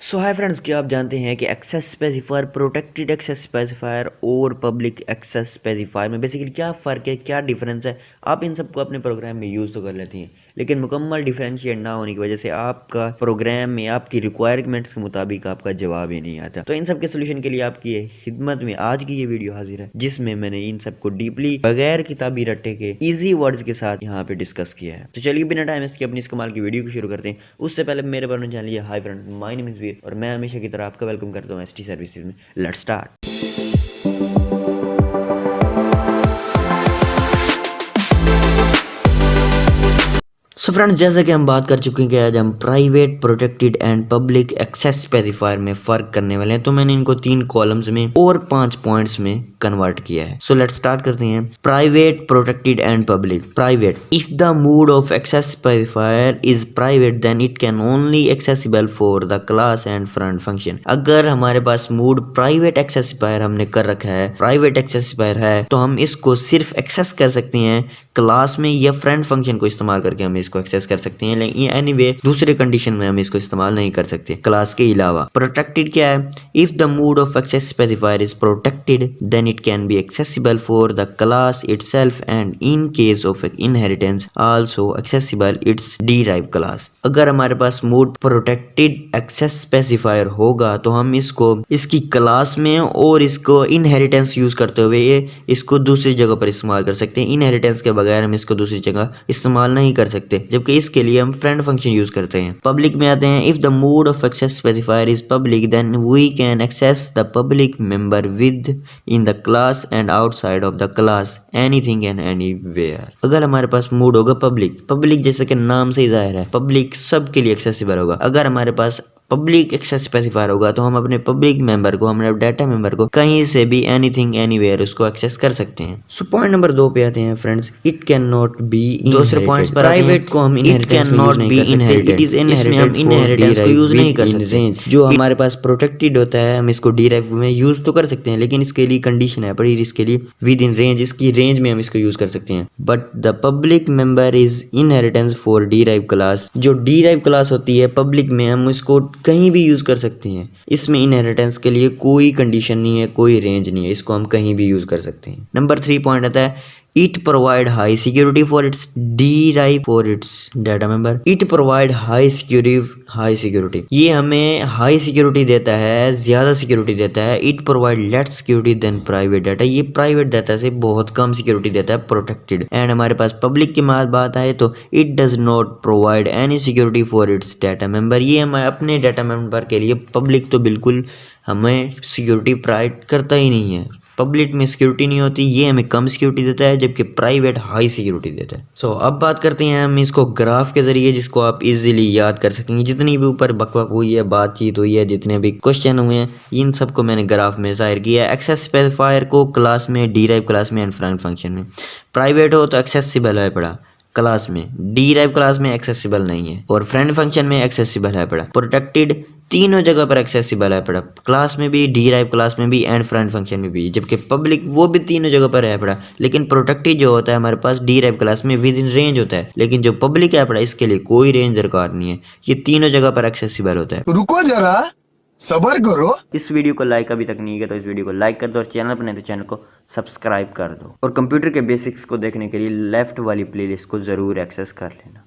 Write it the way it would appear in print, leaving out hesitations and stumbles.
सो hi friends, क्या आप जानते हैं कि access specifier, protected access specifier और पब्लिक एक्सेस स्पेसिफायर में बेसिकली क्या फ़र्क है, क्या डिफरेंस है। आप इन सबको अपने प्रोग्राम में यूज़ तो कर लेती हैं, लेकिन मुकम्मल डिफरेंशिएट ना होने की वजह से आपका प्रोग्राम में आपकी रिक्वायरमेंट्स के मुताबिक आपका जवाब ही नहीं आता। तो इन सब के सोल्यूशन के लिए आपकी खिदमत में आज की ये वीडियो हाजिर है, जिसमें मैंने इन सबको डीपली बगैर किताबी रट्टे के ईजी वर्ड्स के साथ यहाँ पे डिस्कस किया है। तो चलिए बिना टाइम इसके अपनी इस कमाल की वीडियो को शुरू करते हैं। उससे पहले मेरे बारे में जान लिया। Hi friend, my name is Veer और मैं हमेशा की तरह आपका वेलकम करता हूँ एसटी सर्विसेज में। Let's start. सो फ्रेंड्स, जैसा कि हम बात कर चुके हैं कि आज हम private, protected and public access specifier में फ़र्क करने वाले हैं। तो मैंने इनको 3 कॉलम्स में और 5 पॉइंट्स में कन्वर्ट किया है। सो लेट्स स्टार्ट करते हैं। Private, protected and public. Private, if the mode of access specifier is private then it can only accessible for the class and front function. अगर हमारे पास मोड प्राइवेट एक्सेस स्पेसिफायर हमने कर रखा है, private access specifier है, तो हम इसको सिर्फ एक्सेस कर सकते हैं क्लास में या फ्रंट फंक्शन को इस्तेमाल करके हम इसको एक्सेस कर सकते हैं। लेकिन एनीवे दूसरे कंडीशन में हम इसको इस्तेमाल नहीं कर सकते क्लास के अलावा। प्रोटेक्टेड क्या है? If the mode of access specifier is protected then it can be accessible for the class itself and in case of inheritance also accessible its derive class. अगर हमारे पास मोड प्रोटेक्टेड एक्सेस स्पेसिफायर होगा तो हम इसको इसकी class में और इसको इनहेरिटेंस यूज करते हुए इसको दूसरी जगह पर इस्तेमाल कर सकते हैं। इनहेरिटेंस के बगैर हम इसको दूसरी जगह इस्तेमाल नहीं कर सकते, जबकि इसके लिए हम फ्रेंड फंक्शन यूज करते हैं। पब्लिक में आते हैं। If the mode of access specifier is public then we can access the public member within the class and outside of the class anything and anywhere. अगर हमारे पास mode होगा public, public जैसे कि नाम से ही जाहिर है पब्लिक सबके लिए एक्सेसिबल होगा। अगर हमारे पास पब्लिक एक्सेस स्पेसिफायर होगा तो हम अपने पब्लिक मेंबर को, हमारे डाटा मेंबर को कहीं से भी एनीथिंग एनीवेयर उसको एक्सेस कर सकते हैं। सो पॉइंट नंबर 2 पे आते हैं friends. It can not be दूसरे पॉइंट्स पर प्राइवेट को हम इनहेरिटेंस में यूज नहीं कर सकते। इट इज इसमें हम इनहेरिटेंस को यूज नहीं कर सकते। रेंज जो हमारे पास प्रोटेक्टेड होता है हम इसको डिराइव में यूज तो कर सकते हैं, लेकिन इसके लिए कंडीशन है बड़ी, इसके लिए विद इन रेंज, इसकी रेंज में हम इसको यूज कर सकते हैं। But the public member is inheritance for derive class. जो डिराइव क्लास होती है पब्लिक में हम इसको कहीं भी यूज कर सकते हैं। इसमें इनहेरिटेंस के लिए कोई कंडीशन नहीं है, कोई रेंज नहीं है, इसको हम कहीं भी यूज कर सकते हैं। नंबर 3 पॉइंट आता है। It provide high security for its derive for its data member. It provide high security. ये हमें हाई सिक्योरिटी देता है, ज़्यादा सिक्योरिटी देता है। It provide less security than private data. ये प्राइवेट डाटा से बहुत कम सिक्योरिटी देता है प्रोटेक्टेड। एंड हमारे पास पब्लिक की बात आए तो it does not provide any security for its data member. ये हमें अपने डाटा मेंबर के लिए पब्लिक तो बिल्कुल हमें सिक्योरिटी प्रोवाइड करता ही नहीं है। पब्लिक में सिक्योरिटी नहीं होती, ये हमें कम सिक्योरिटी देता है, जबकि प्राइवेट हाई सिक्योरिटी देता है। सो अब बात करते हैं हम इसको ग्राफ के जरिए, जिसको आप इजीली याद कर सकेंगे। जितनी भी ऊपर बकबक हुई है, बातचीत हुई है, जितने भी क्वेश्चन हुए हैं, इन सबको मैंने ग्राफ में जाहिर किया है। एक्सेस स्पेसिफायर को क्लास में, डिराइव क्लास में एंड फ्रंट फंक्शन में। प्राइवेट हो तो एक्सेसिबल है पड़ा क्लास में, डिराइव क्लास में एक्सेसिबल नहीं है, और फ्रंट फंक्शन में एक्सेसिबल है पड़ा। प्रोटेक्टेड तीनों जगह पर एक्सेसिबल है पड़ा, क्लास में भी, डिराइव क्लास में भी एंड फ्रंट फंक्शन में भी। जबकि पब्लिक वो भी तीनों जगह पर है पड़ा, लेकिन प्रोटेक्टेड जो होता है हमारे पास डिराइव क्लास में विद इन रेंज होता है, लेकिन जो पब्लिक है पड़ा इसके लिए कोई रेंज दरकार नहीं है, ये तीनों जगह पर एक्सेसिबल होता है। रुको जरा, सबर करो। इस वीडियो को लाइक अभी तक नहीं किया तो इस वीडियो को लाइक कर दो, और चैनल पर नहीं तो चैनल को सब्सक्राइब कर दो, और कंप्यूटर के बेसिक्स को देखने के लिए लेफ्ट वाली प्लेलिस्ट को जरूर एक्सेस कर लेना।